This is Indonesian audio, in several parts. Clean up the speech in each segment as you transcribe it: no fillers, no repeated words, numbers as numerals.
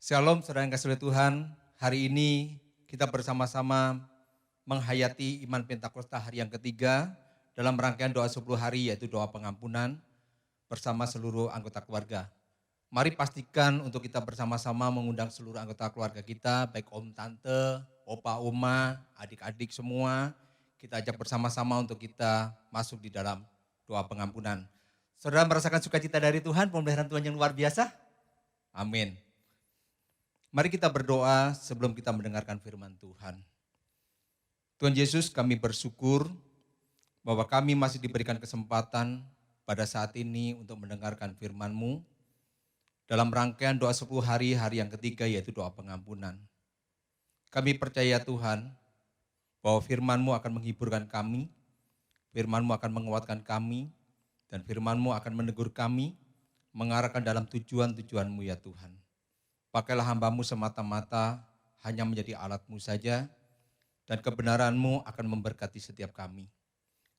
Shalom saudara yang kasih oleh Tuhan, hari ini kita bersama-sama menghayati Iman Pentakosta hari yang ketiga dalam rangkaian doa 10 hari yaitu doa pengampunan bersama seluruh anggota keluarga. Mari pastikan untuk kita bersama-sama mengundang seluruh anggota keluarga kita, baik om, tante, opa, oma, adik-adik semua. Kita ajak bersama-sama untuk kita masuk di dalam doa pengampunan. Saudara merasakan sukacita dari Tuhan, pemeliharaan Tuhan yang luar biasa? Amin. Mari kita berdoa sebelum kita mendengarkan firman Tuhan. Tuhan Yesus, kami bersyukur bahwa kami masih diberikan kesempatan pada saat ini untuk mendengarkan firman-Mu dalam rangkaian doa 10 hari, hari yang ketiga yaitu doa pengampunan. Kami percaya Tuhan bahwa firman-Mu akan menghiburkan kami, firman-Mu akan menguatkan kami, dan firman-Mu akan menegur kami, mengarahkan dalam tujuan-tujuan-Mu ya Tuhan. Pakailah hamba-Mu semata-mata hanya menjadi alat-Mu saja, dan kebenaran-Mu akan memberkati setiap kami.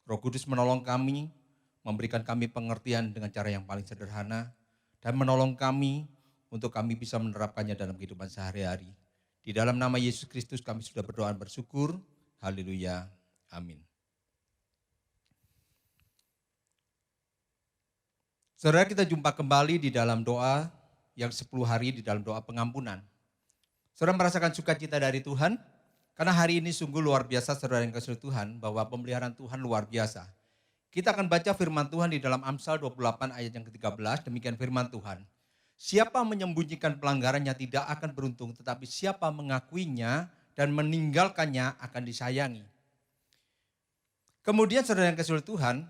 Roh Kudus menolong kami, memberikan kami pengertian dengan cara yang paling sederhana, dan menolong kami untuk kami bisa menerapkannya dalam kehidupan sehari-hari. Di dalam nama Yesus Kristus kami sudah berdoa dan bersyukur. Haleluya. Amin. Saudara, kita jumpa kembali di dalam doa yang 10 hari di dalam doa pengampunan. Saudara merasakan sukacita dari Tuhan? Karena hari ini sungguh luar biasa saudara yang kasih Tuhan, bahwa pemeliharaan Tuhan luar biasa. Kita akan baca firman Tuhan di dalam Amsal 28 ayat yang ke-13, demikian firman Tuhan. Siapa menyembunyikan pelanggarannya tidak akan beruntung, tetapi siapa mengakuinya dan meninggalkannya akan disayangi. Kemudian saudara yang kasih Tuhan,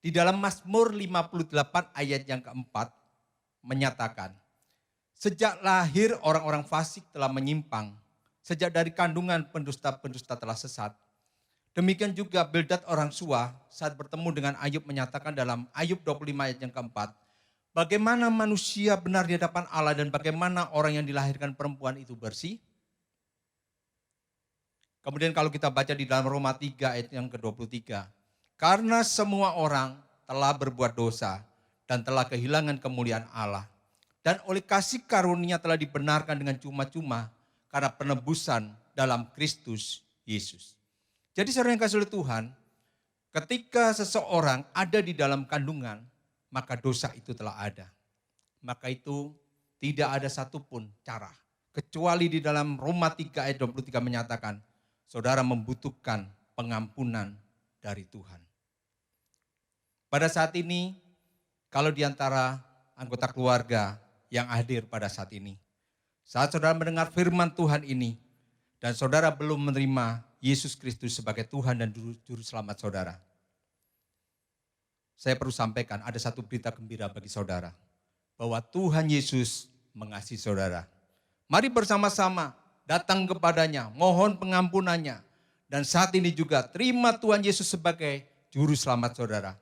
di dalam Mazmur 58 ayat yang keempat, menyatakan, sejak lahir orang-orang fasik telah menyimpang, sejak dari kandungan pendusta-pendusta telah sesat. Demikian juga Bildad orang Suah saat bertemu dengan Ayub menyatakan dalam Ayub 25 ayat yang keempat, bagaimana manusia benar di hadapan Allah dan bagaimana orang yang dilahirkan perempuan itu bersih. Kemudian kalau kita baca di dalam Roma 3 ayat yang ke-23, karena semua orang telah berbuat dosa dan telah kehilangan kemuliaan Allah. Dan oleh kasih karunia telah dibenarkan dengan cuma-cuma karena penebusan dalam Kristus Yesus. Jadi saudara yang kasih oleh Tuhan, ketika seseorang ada di dalam kandungan, maka dosa itu telah ada. Maka itu tidak ada satupun cara. Kecuali di dalam Roma 3 ayat 23 menyatakan, saudara membutuhkan pengampunan dari Tuhan. Pada saat ini, kalau di antara anggota keluarga yang hadir pada saat ini, saat saudara mendengar firman Tuhan ini, dan saudara belum menerima Yesus Kristus sebagai Tuhan dan Juru Selamat saudara, saya perlu sampaikan ada satu berita gembira bagi saudara, bahwa Tuhan Yesus mengasihi saudara. Mari bersama-sama datang kepadanya, mohon pengampunannya, dan saat ini juga terima Tuhan Yesus sebagai Juru Selamat saudara.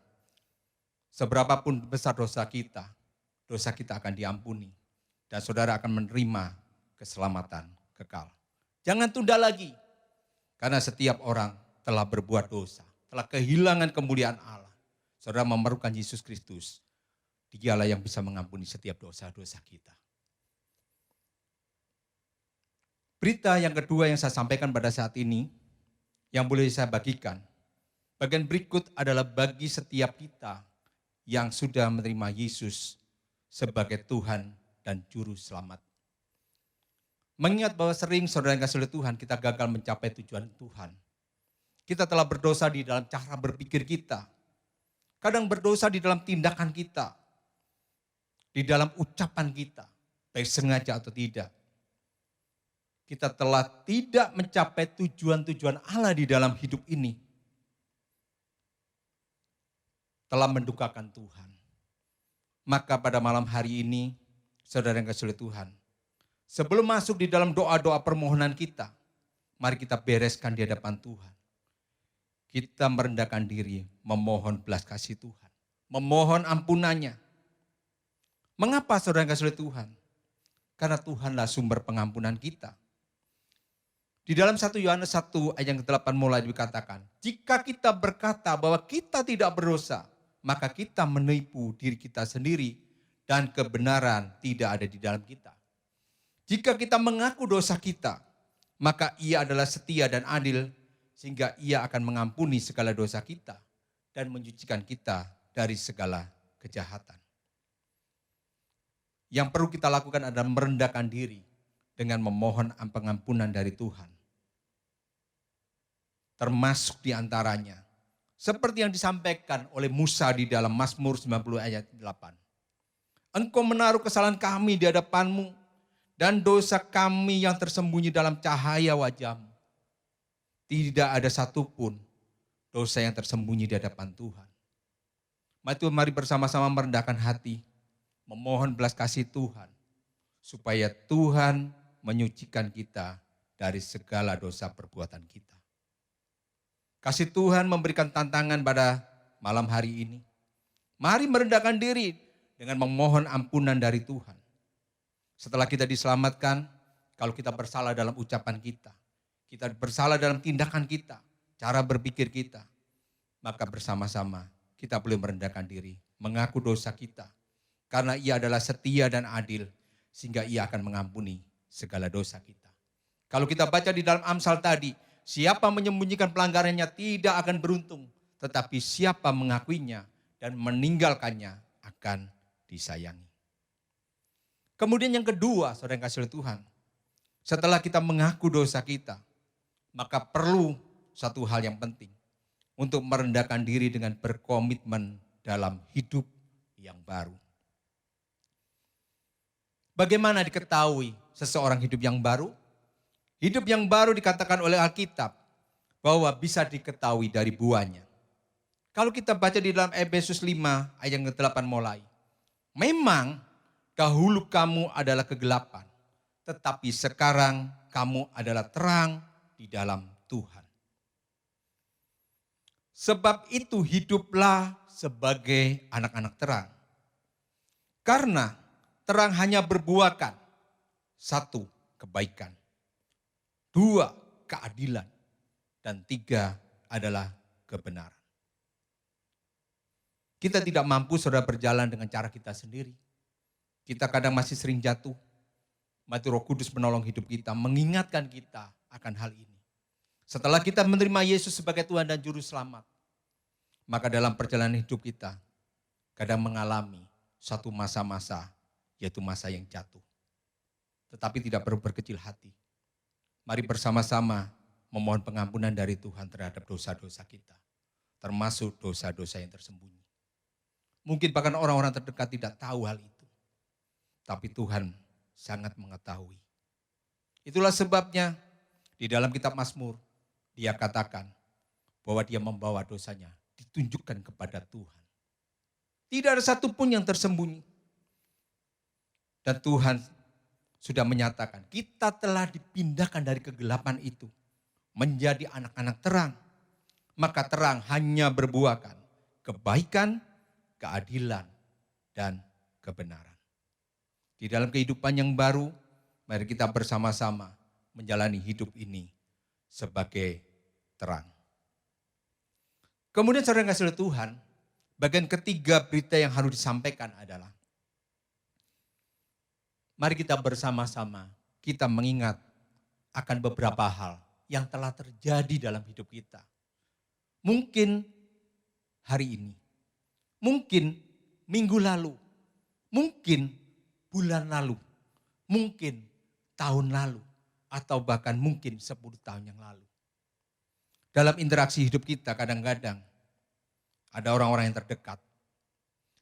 Seberapapun besar dosa kita akan diampuni. Dan saudara akan menerima keselamatan kekal. Jangan tunda lagi. Karena setiap orang telah berbuat dosa. Telah kehilangan kemuliaan Allah. Saudara memerlukan Yesus Kristus. Dialah yang bisa mengampuni setiap dosa-dosa kita. Berita yang kedua yang saya sampaikan pada saat ini, yang boleh saya bagikan. Bagian berikut adalah bagi setiap kita yang sudah menerima Yesus sebagai Tuhan dan Juru Selamat. Mengingat bahwa sering saudara yang kasih oleh Tuhan, kita gagal mencapai tujuan Tuhan. Kita telah berdosa di dalam cara berpikir kita. Kadang berdosa di dalam tindakan kita. Di dalam ucapan kita, baik sengaja atau tidak. Kita telah tidak mencapai tujuan-tujuan Allah di dalam hidup ini. Telah mendukakan Tuhan. Maka pada malam hari ini, saudara yang kasih oleh Tuhan, sebelum masuk di dalam doa-doa permohonan kita, mari kita bereskan di hadapan Tuhan. Kita merendahkan diri, memohon belas kasih Tuhan, memohon ampunannya. Mengapa saudara yang kasih oleh Tuhan? Karena Tuhanlah sumber pengampunan kita. Di dalam 1 Yohanes 1 ayat yang ke-8 mulai dikatakan, jika kita berkata bahwa kita tidak berdosa, maka kita menipu diri kita sendiri dan kebenaran tidak ada di dalam kita. Jika kita mengaku dosa kita, maka Ia adalah setia dan adil sehingga Ia akan mengampuni segala dosa kita dan menyucikan kita dari segala kejahatan. Yang perlu kita lakukan adalah merendahkan diri dengan memohon pengampunan dari Tuhan. Termasuk diantaranya, seperti yang disampaikan oleh Musa di dalam Mazmur 90 ayat 8. Engkau menaruh kesalahan kami di hadapanmu dan dosa kami yang tersembunyi dalam cahaya wajahmu. Tidak ada satupun dosa yang tersembunyi di hadapan Tuhan. Mari bersama-sama merendahkan hati, memohon belas kasih Tuhan, supaya Tuhan menyucikan kita dari segala dosa perbuatan kita. Kasih Tuhan memberikan tantangan pada malam hari ini. Mari merendahkan diri dengan memohon ampunan dari Tuhan. Setelah kita diselamatkan, kalau kita bersalah dalam ucapan kita bersalah dalam tindakan kita, cara berpikir kita, maka bersama-sama kita boleh merendahkan diri, mengaku dosa kita. Karena Ia adalah setia dan adil, sehingga Ia akan mengampuni segala dosa kita. Kalau kita baca di dalam Amsal tadi, siapa menyembunyikan pelanggarannya tidak akan beruntung, tetapi siapa mengakuinya dan meninggalkannya akan disayangi. Kemudian yang kedua, saudara yang kasih oleh Tuhan, setelah kita mengaku dosa kita, maka perlu satu hal yang penting, untuk merendahkan diri dengan berkomitmen dalam hidup yang baru. Bagaimana diketahui seseorang hidup yang baru? Hidup yang baru dikatakan oleh Alkitab bahwa bisa diketahui dari buahnya. Kalau kita baca di dalam Efesus 5 ayat yang ke-8 mulai. Memang dahulu kamu adalah kegelapan, tetapi sekarang kamu adalah terang di dalam Tuhan. Sebab itu hiduplah sebagai anak-anak terang. Karena terang hanya berbuahkan, 1, kebaikan, 2, keadilan, dan 3 adalah kebenaran. Kita tidak mampu saudara berjalan dengan cara kita sendiri. Kita kadang masih sering jatuh. Mati Roh Kudus menolong hidup kita, mengingatkan kita akan hal ini. Setelah kita menerima Yesus sebagai Tuhan dan Juru Selamat, maka dalam perjalanan hidup kita kadang mengalami satu masa-masa, yaitu masa yang jatuh. Tetapi tidak perlu berkecil hati. Mari bersama-sama memohon pengampunan dari Tuhan terhadap dosa-dosa kita, termasuk dosa-dosa yang tersembunyi. Mungkin bahkan orang-orang terdekat tidak tahu hal itu, tapi Tuhan sangat mengetahui. Itulah sebabnya di dalam kitab Mazmur, dia katakan bahwa dia membawa dosanya, ditunjukkan kepada Tuhan. Tidak ada satupun yang tersembunyi. Dan Tuhan sudah menyatakan, kita telah dipindahkan dari kegelapan itu menjadi anak-anak terang. Maka terang hanya berbuahkan kebaikan, keadilan, dan kebenaran. Di dalam kehidupan yang baru, mari kita bersama-sama menjalani hidup ini sebagai terang. Kemudian saudara yang kasih oleh Tuhan, bagian ketiga berita yang harus disampaikan adalah, mari kita bersama-sama, kita mengingat akan beberapa hal yang telah terjadi dalam hidup kita. Mungkin hari ini, mungkin minggu lalu, mungkin bulan lalu, mungkin tahun lalu, atau bahkan mungkin 10 tahun yang lalu. Dalam interaksi hidup kita kadang-kadang ada orang-orang yang terdekat.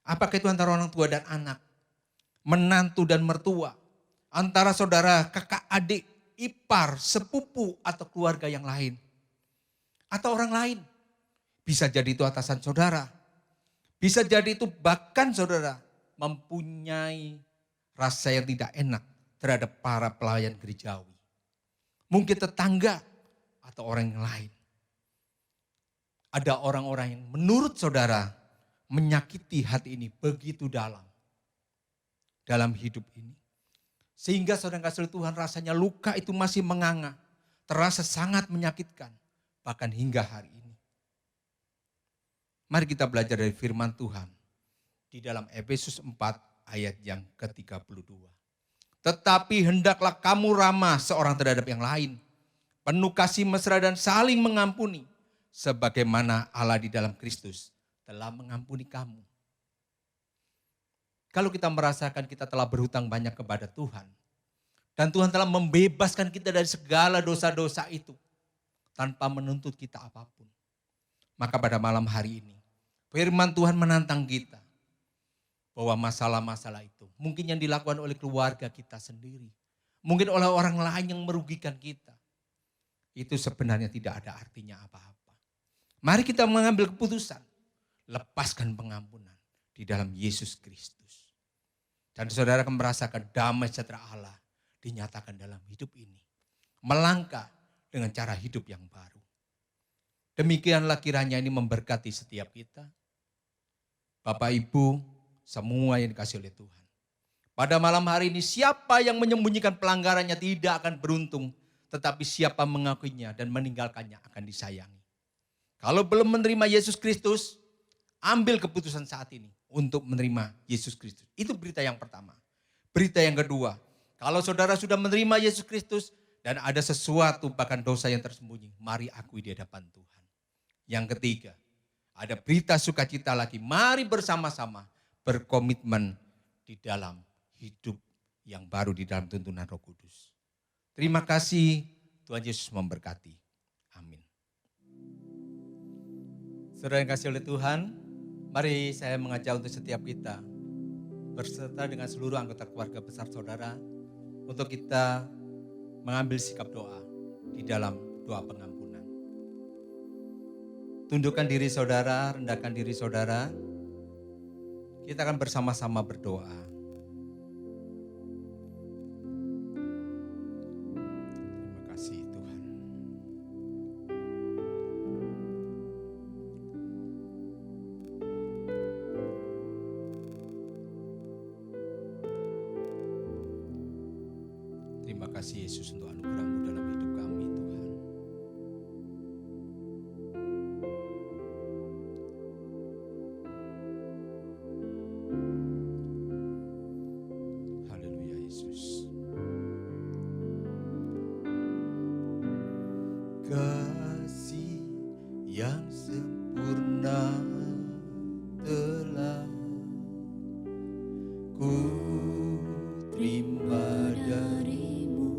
Apakah itu antara orang tua dan anak, menantu dan mertua, antara saudara, kakak, adik, ipar, sepupu, atau keluarga yang lain. Atau orang lain. Bisa jadi itu atasan saudara. Bisa jadi itu bahkan saudara mempunyai rasa yang tidak enak terhadap para pelayan gerejawi. Mungkin tetangga atau orang yang lain. Ada orang-orang yang menurut saudara menyakiti hati ini begitu dalam hidup ini. Sehingga saudara kasih Tuhan rasanya luka itu masih menganga. Terasa sangat menyakitkan. Bahkan hingga hari ini. Mari kita belajar dari firman Tuhan. Di dalam Efesus 4 ayat yang ke-32. Tetapi hendaklah kamu ramah seorang terhadap yang lain. Penuh kasih mesra dan saling mengampuni. Sebagaimana Allah di dalam Kristus telah mengampuni kamu. Kalau kita merasakan kita telah berhutang banyak kepada Tuhan. Dan Tuhan telah membebaskan kita dari segala dosa-dosa itu. Tanpa menuntut kita apapun. Maka pada malam hari ini, firman Tuhan menantang kita. Bahwa masalah-masalah itu mungkin yang dilakukan oleh keluarga kita sendiri. Mungkin oleh orang lain yang merugikan kita. Itu sebenarnya tidak ada artinya apa-apa. Mari kita mengambil keputusan. Lepaskan pengampunan di dalam Yesus Kristus. Dan saudara akan merasakan damai sejahtera Allah dinyatakan dalam hidup ini. Melangkah dengan cara hidup yang baru. Demikianlah kiranya ini memberkati setiap kita. Bapak Ibu, semua yang dikasih oleh Tuhan. Pada malam hari ini siapa yang menyembunyikan pelanggarannya tidak akan beruntung. Tetapi siapa mengakuinya dan meninggalkannya akan disayangi. Kalau belum menerima Yesus Kristus, ambil keputusan saat ini untuk menerima Yesus Kristus. Itu berita yang pertama. Berita yang kedua, kalau saudara sudah menerima Yesus Kristus dan ada sesuatu bahkan dosa yang tersembunyi, mari akui di hadapan Tuhan. Yang ketiga, ada berita sukacita lagi. Mari bersama-sama berkomitmen di dalam hidup yang baru di dalam tuntunan Roh Kudus. Terima kasih, Tuhan Yesus memberkati. Amin. Saudara yang kasih oleh Tuhan, mari saya mengajak untuk setiap kita berserta dengan seluruh anggota keluarga besar saudara untuk kita mengambil sikap doa di dalam doa pengampunan. Tundukkan diri saudara, rendahkan diri saudara. Kita akan bersama-sama berdoa. Terima kasih Tuhan. Terima kasih Yesus untuk anugerah-Mu dalam hidup kami Tuhan. Haleluya Yesus. Kasih yang sempurna telah ku terima darimu.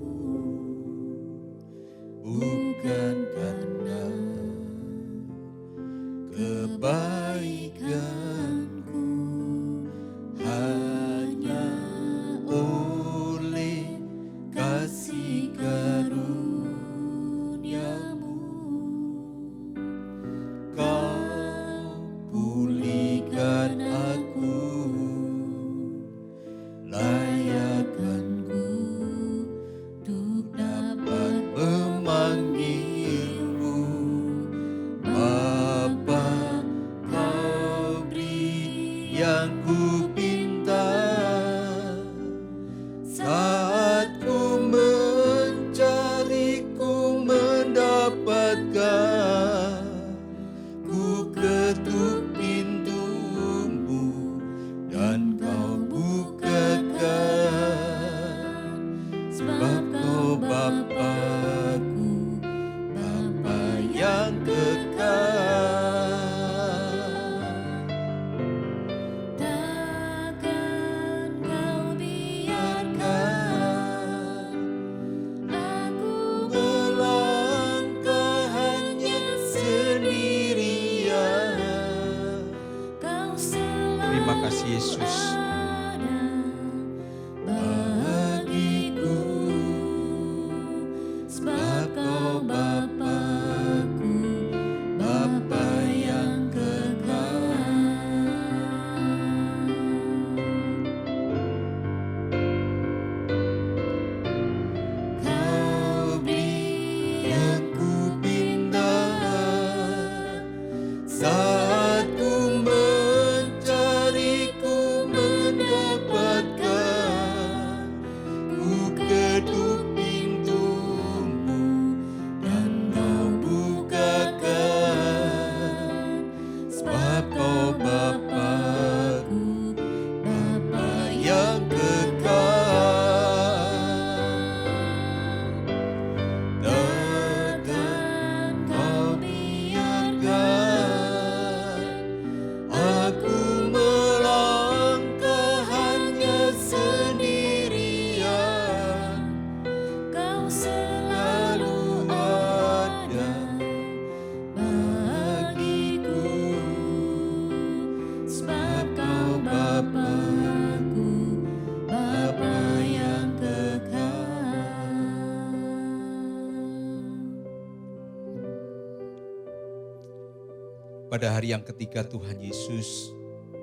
pada hari yang ketiga Tuhan Yesus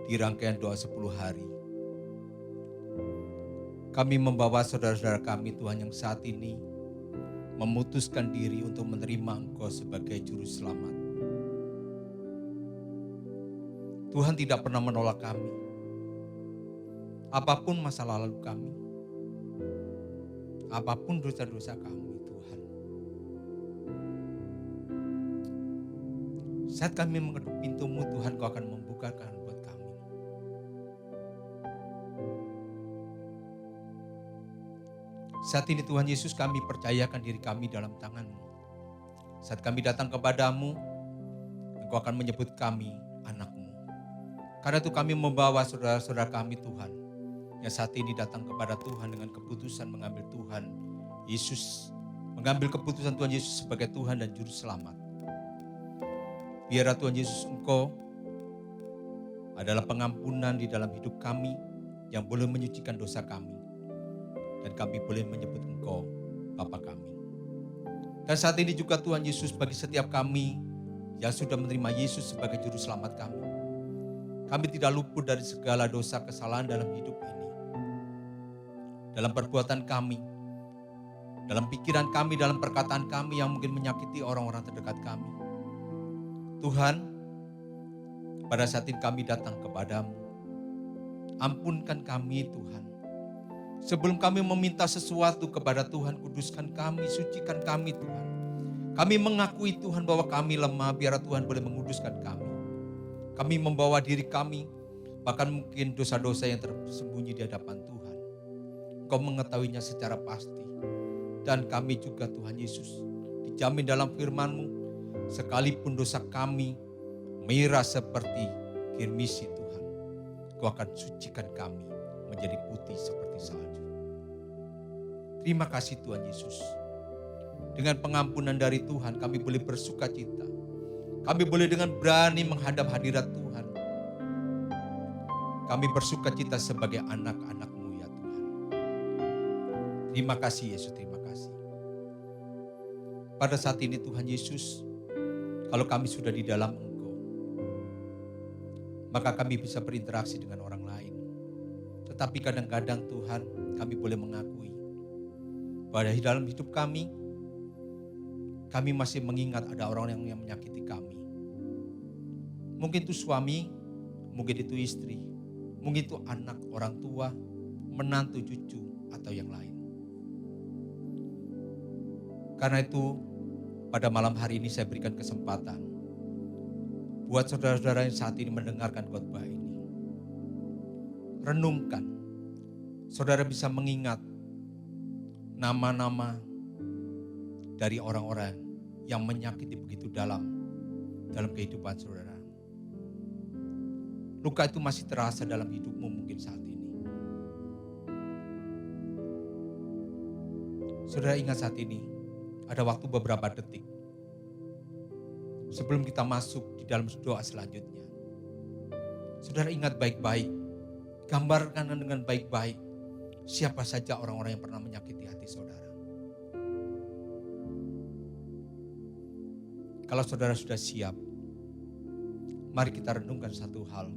di rangkaian doa 10 hari. Kami membawa saudara-saudara kami Tuhan yang saat ini memutuskan diri untuk menerima Engkau sebagai Juru Selamat. Tuhan tidak pernah menolak kami. Apapun masa lalu kami, apapun dosa-dosa kami Tuhan. Saat kami mengetuk pintu-Mu Tuhan, Kau akan membukakan buat kami. Saat ini Tuhan Yesus, kami percayakan diri kami dalam tangan-Mu. Saat kami datang kepadamu, Engkau akan menyebut kami anak-Mu. Karena itu kami membawa saudara-saudara kami Tuhan, yang saat ini datang kepada Tuhan dengan keputusan mengambil Tuhan Yesus, mengambil keputusan Tuhan Yesus sebagai Tuhan dan Juru Selamat. Biarlah Tuhan Yesus, Engkau adalah pengampunan di dalam hidup kami yang boleh menyucikan dosa kami. Dan kami boleh menyebut Engkau Bapa kami. Dan saat ini juga Tuhan Yesus, bagi setiap kami yang sudah menerima Yesus sebagai Juru Selamat kami, kami tidak luput dari segala dosa kesalahan dalam hidup ini. Dalam perbuatan kami, dalam pikiran kami, dalam perkataan kami yang mungkin menyakiti orang-orang terdekat kami. Tuhan, pada saat ini kami datang kepadamu. Ampunkan kami Tuhan. Sebelum kami meminta sesuatu kepada Tuhan, kuduskan kami, sucikan kami Tuhan. Kami mengakui Tuhan bahwa kami lemah, biar Tuhan boleh menguduskan kami. Kami membawa diri kami, bahkan mungkin dosa-dosa yang tersembunyi di hadapan Tuhan. Engkau mengetahuinya secara pasti. Dan kami juga Tuhan Yesus, dijamin dalam firman-Mu, sekalipun dosa kami merah seperti kirmisi Tuhan, Engkau akan sucikan kami menjadi putih seperti salju. Terima kasih Tuhan Yesus. Dengan pengampunan dari Tuhan kami boleh bersuka cita. Kami boleh dengan berani menghadap hadirat Tuhan. Kami bersuka cita sebagai anak-anak-Mu ya Tuhan. Terima kasih Yesus, terima kasih. Pada saat ini Tuhan Yesus, kalau kami sudah di dalam Engkau, maka kami bisa berinteraksi dengan orang lain. Tetapi kadang-kadang Tuhan, kami boleh mengakui bahwa di dalam hidup kami masih mengingat ada orang yang menyakiti kami. Mungkin itu suami, mungkin itu istri, mungkin itu anak, orang tua, menantu, cucu, atau yang lain. Karena itu, pada malam hari ini saya berikan kesempatan buat saudara-saudara yang saat ini mendengarkan khotbah ini. Renungkan, saudara bisa mengingat nama-nama dari orang-orang yang menyakiti begitu dalam kehidupan saudara. Luka itu masih terasa dalam hidupmu mungkin saat ini. Saudara ingat saat ini, ada waktu beberapa detik sebelum kita masuk di dalam doa selanjutnya. Saudara ingat baik-baik, gambarkan dengan baik-baik siapa saja orang-orang yang pernah menyakiti hati saudara. Kalau saudara sudah siap, mari kita renungkan satu hal.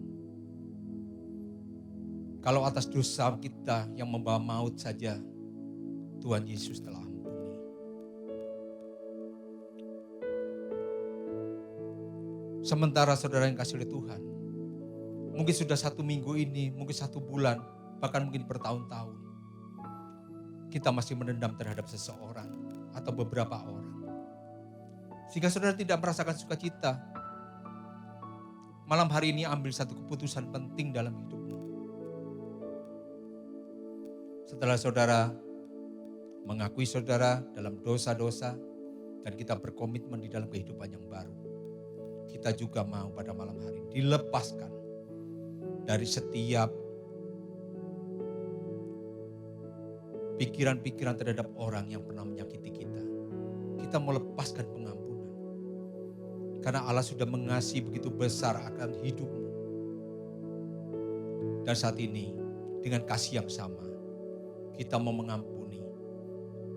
Kalau atas dosa kita yang membawa maut saja, Tuhan Yesus telah ampuni. Sementara saudara yang kasih oleh Tuhan, mungkin sudah 1 minggu ini, mungkin 1 bulan, bahkan mungkin bertahun-tahun, kita masih menendam terhadap seseorang atau beberapa orang. Sehingga saudara tidak merasakan sukacita. Malam hari ini ambil satu keputusan penting dalam hidupmu. Setelah saudara mengakui saudara dalam dosa-dosa dan kita berkomitmen di dalam kehidupan yang baru, kita juga mau pada malam hari ini dilepaskan dari setiap pikiran-pikiran terhadap orang yang pernah menyakiti kita. Kita mau lepaskan pengampunan. Karena Allah sudah mengasihi begitu besar akan hidupmu. Dan saat ini dengan kasih yang sama, kita mau mengampuni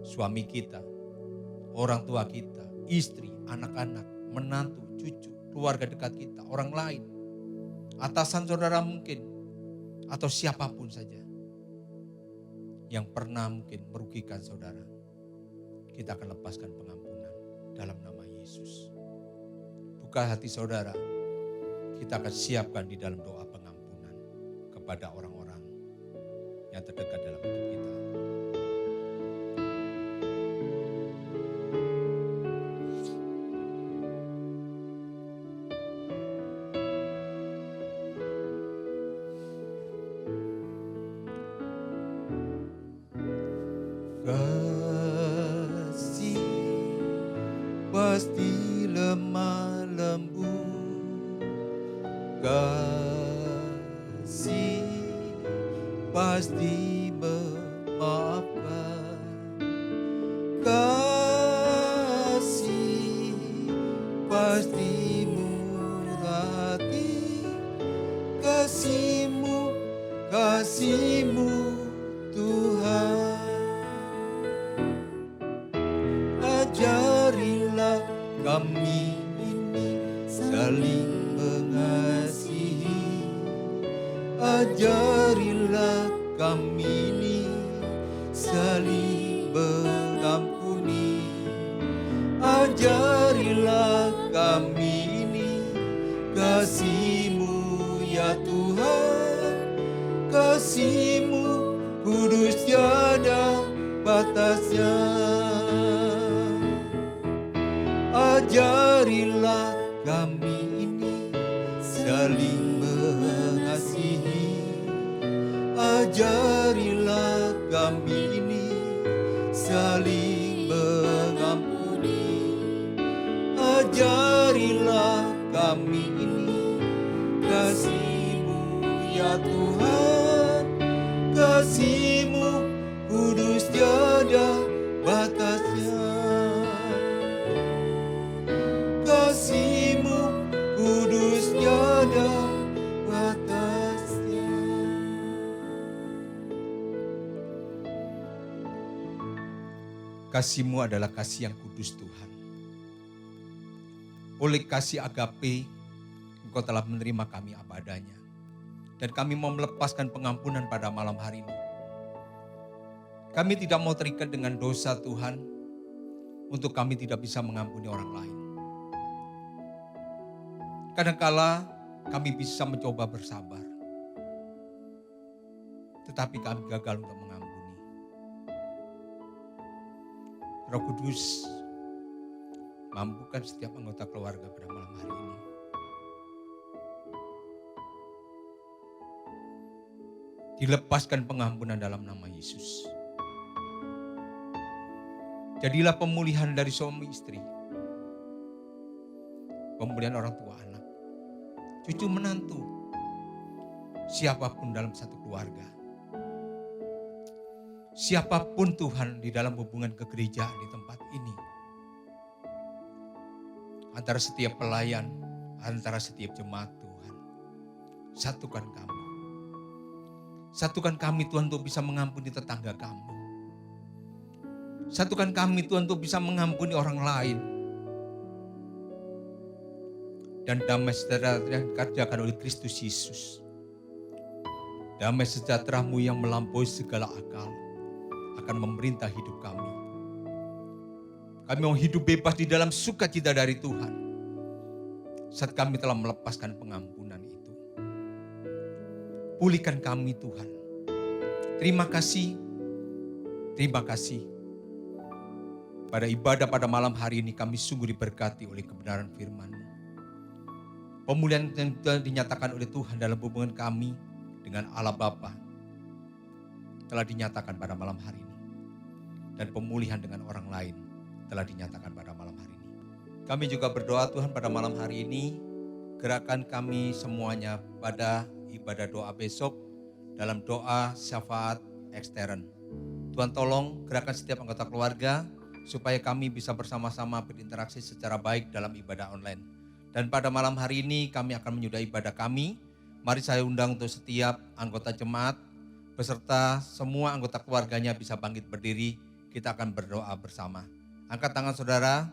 suami kita, orang tua kita, istri, anak-anak, menantu, cucu, keluarga dekat kita, orang lain, atasan saudara mungkin, atau siapapun saja yang pernah mungkin merugikan saudara. Kita akan lepaskan pengampunan dalam nama Yesus. Buka hati saudara, kita akan siapkan di dalam doa pengampunan kepada orang-orang yang terdekat dalam hidup kita. Kasih pasti lemah lembut, kasih pasti memaafkan, kasih pasti murah hati, kasih-Mu Tuhan. Ajarilah kami ini saling mengasihi, ajarilah kami ini saling mengampuni, ajarilah kami ini kasih-Mu ya Tuhan, kasih-Mu kudus tiada batasnya. Ajarilah kami ini saling mengasihi, ajarilah kami ini saling mengampuni, ajarilah kami ini kasih-Mu ya Tuhan, kasih-Mu kudus tiada batasnya. Kasih-Mu kudus tiada batasnya. Kasih-Mu adalah kasih yang kudus Tuhan. Oleh kasih agape, Engkau telah menerima kami apa adanya. Dan kami mau melepaskan pengampunan pada malam hari ini. Kami tidak mau terikat dengan dosa Tuhan, untuk kami tidak bisa mengampuni orang lain. Kadangkala kami bisa mencoba bersabar, tetapi kami gagal untuk mengampuni. Roh Kudus, mampukan setiap anggota keluarga pada malam hari ini. Dilepaskan pengampunan dalam nama Yesus. Jadilah pemulihan dari suami istri, pemulihan orang tua anak, cucu menantu, siapapun dalam satu keluarga. Siapapun Tuhan di dalam hubungan kegerejaan di tempat ini. Antara setiap pelayan, antara setiap jemaat Tuhan. Satukan kami. Satukan kami Tuhan untuk bisa mengampuni tetangga kami. Satukan kami Tuhan untuk bisa mengampuni orang lain. Dan damai sejahtera yang dikerjakan oleh Kristus Yesus. Damai sejahtera-Mu yang melampaui segala akal akan memerintah hidup kami. Kami mau hidup bebas di dalam sukacita dari Tuhan. Saat kami telah melepaskan pengampunan itu. Pulihkan kami Tuhan. Terima kasih. Terima kasih. Pada ibadah pada malam hari ini kami sungguh diberkati oleh kebenaran firman-Mu. Pemulihan yang telah dinyatakan oleh Tuhan dalam hubungan kami dengan Allah Bapa telah dinyatakan pada malam hari ini. Dan pemulihan dengan orang lain telah dinyatakan pada malam hari ini. Kami juga berdoa Tuhan pada malam hari ini, gerakan kami semuanya pada ibadah doa besok dalam doa syafaat ekstern. Tuhan tolong gerakan setiap anggota keluarga supaya kami bisa bersama-sama berinteraksi secara baik dalam ibadah online. Dan pada malam hari ini kami akan menyudahi ibadah kami. Mari saya undang untuk setiap anggota jemaat beserta semua anggota keluarganya bisa bangkit berdiri. Kita akan berdoa bersama. Angkat tangan saudara.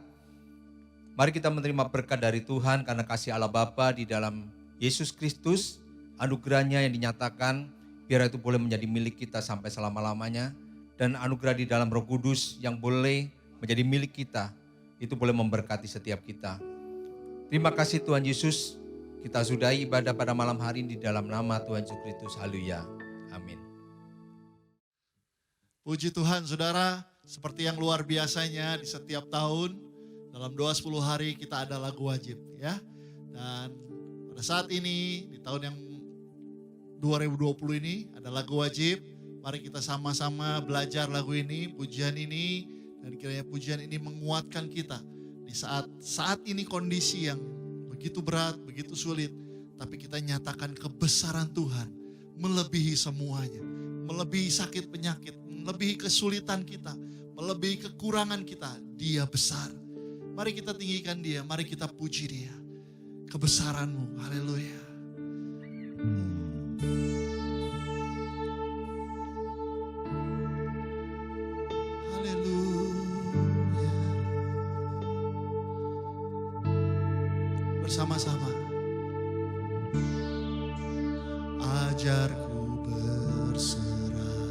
Mari kita menerima berkat dari Tuhan karena kasih Allah Bapa di dalam Yesus Kristus, anugerahnya yang dinyatakan, biar itu boleh menjadi milik kita sampai selama-lamanya. Dan anugerah di dalam Roh Kudus yang boleh menjadi milik kita, itu boleh memberkati setiap kita. Terima kasih Tuhan Yesus, kita sudahi ibadah pada malam hari ini di dalam nama Tuhan Yesus Kristus. Haleluya. Amin. Puji Tuhan saudara, seperti yang luar biasanya di setiap tahun, dalam doa 10 hari kita ada lagu wajib ya. Dan pada saat ini, di tahun yang 2020 ini ada lagu wajib. Mari kita sama-sama belajar lagu ini, pujian ini. Dan kiranya pujian ini menguatkan kita di saat ini kondisi yang begitu berat, begitu sulit. Tapi kita nyatakan kebesaran Tuhan melebihi semuanya. Melebihi sakit penyakit, melebihi kesulitan kita, melebihi kekurangan kita. Dia besar. Mari kita tinggikan Dia, mari kita puji Dia. Kebesaran-Mu, haleluya. Haleluya. Bersama-sama. Ajarku berserah,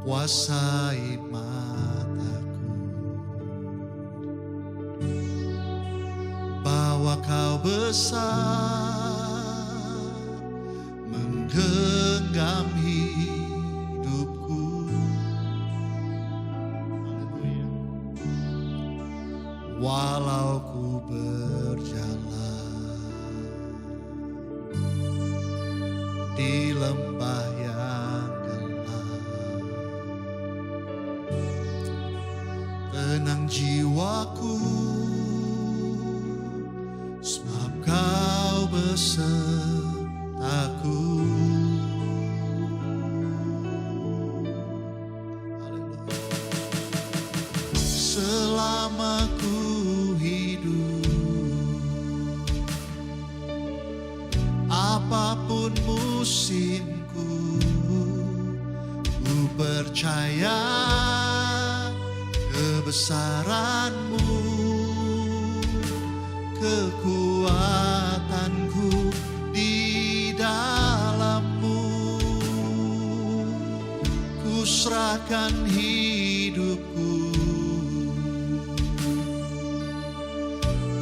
kuasai mataku, bahwa Kau besar, menggenggam hidupku. Haleluya. Walau ku berjalan di lembah yang gelap, tenang jiwaku, sebab Kau besertaku. Haleluya. Selama ku hidup, apapun musimku, ku percaya kebesaran-Mu, kekuatanku di dalam-Mu. Ku serahkan hidupku,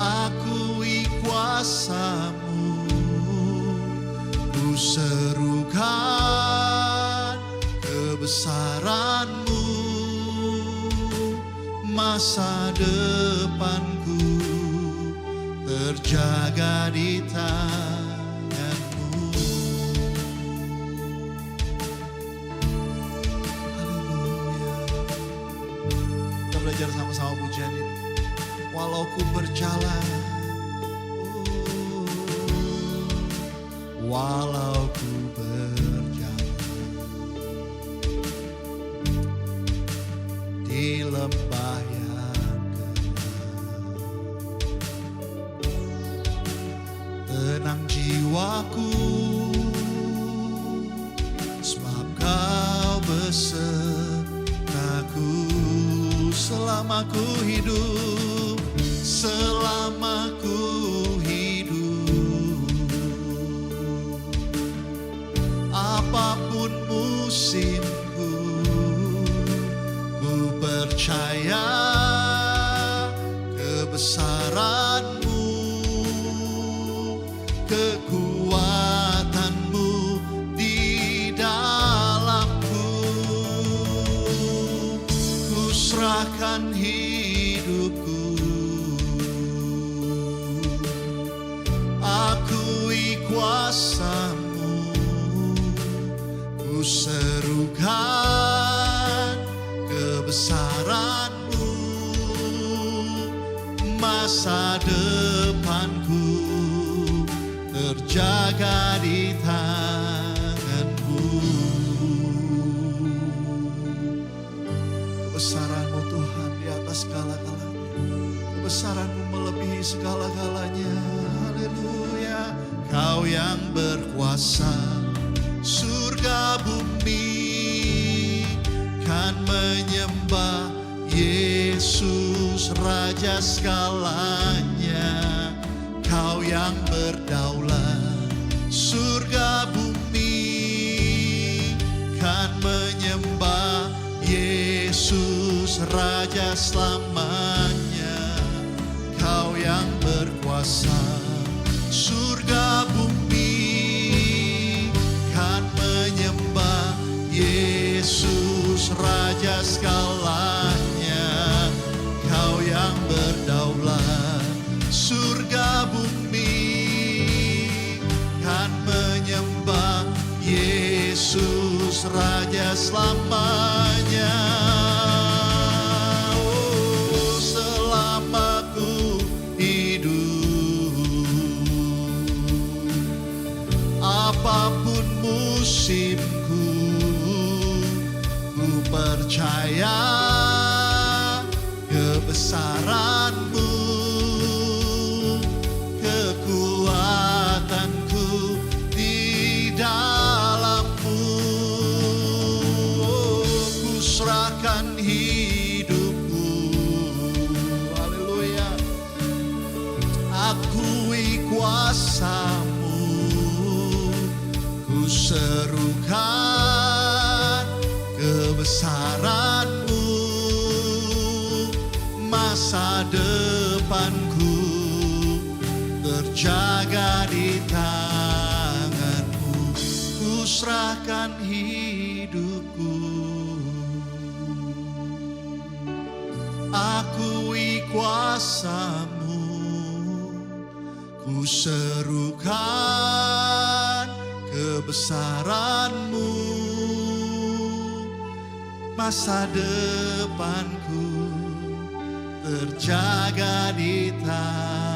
akui kuasa-Mu, ku serukan kebesaran-Mu. Masa depanku terjaga di tangan-Mu. Haleluya. Kita belajar sama-sama pujian ini. Walau ku berjalan, walau ku berjalan di lembah yang gelap, tenang jiwaku, sebab Kau besertaku. Selama ku hidup, selama ku hidup, apapun musimku, ku percaya kebesaran-Mu, kekuatan-Mu di dalamku. Ku serahkan hidupku, akui kuasa-Mu, ku serukan kebesaran-Mu. Masa depanku terjaga di tangan-Mu. Kebesaran-Mu Tuhan di atas segala-galanya, kebesaran-Mu melebihi segala-galanya. Haleluya. Kau yang berkuasa, surga bumi kan menyembah Yesus. Yesus Raja segalanya, Kau yang berdaulat, surga bumi kan menyembah Yesus Raja selamanya, Kau yang berkuasa, surga bumi kan menyembah Yesus Raja segalanya, Kau yang berdaulat, surga bumi kan menyembah Yesus Raja selamanya. Oh, selama ku hidup, apapun musimku, ku percaya kebesaran-Mu, kekuatanku di dalam-Mu. Ku serahkan hidupku, haleluya, akui kuasa-Mu, ku serukan kebesaran-Mu, masa depanku terjaga di tangan-Mu. Ku serahkan hidupku, akui kuasa-Mu, ku serukan kebesaran-Mu, masa depanku terjaga di tangan.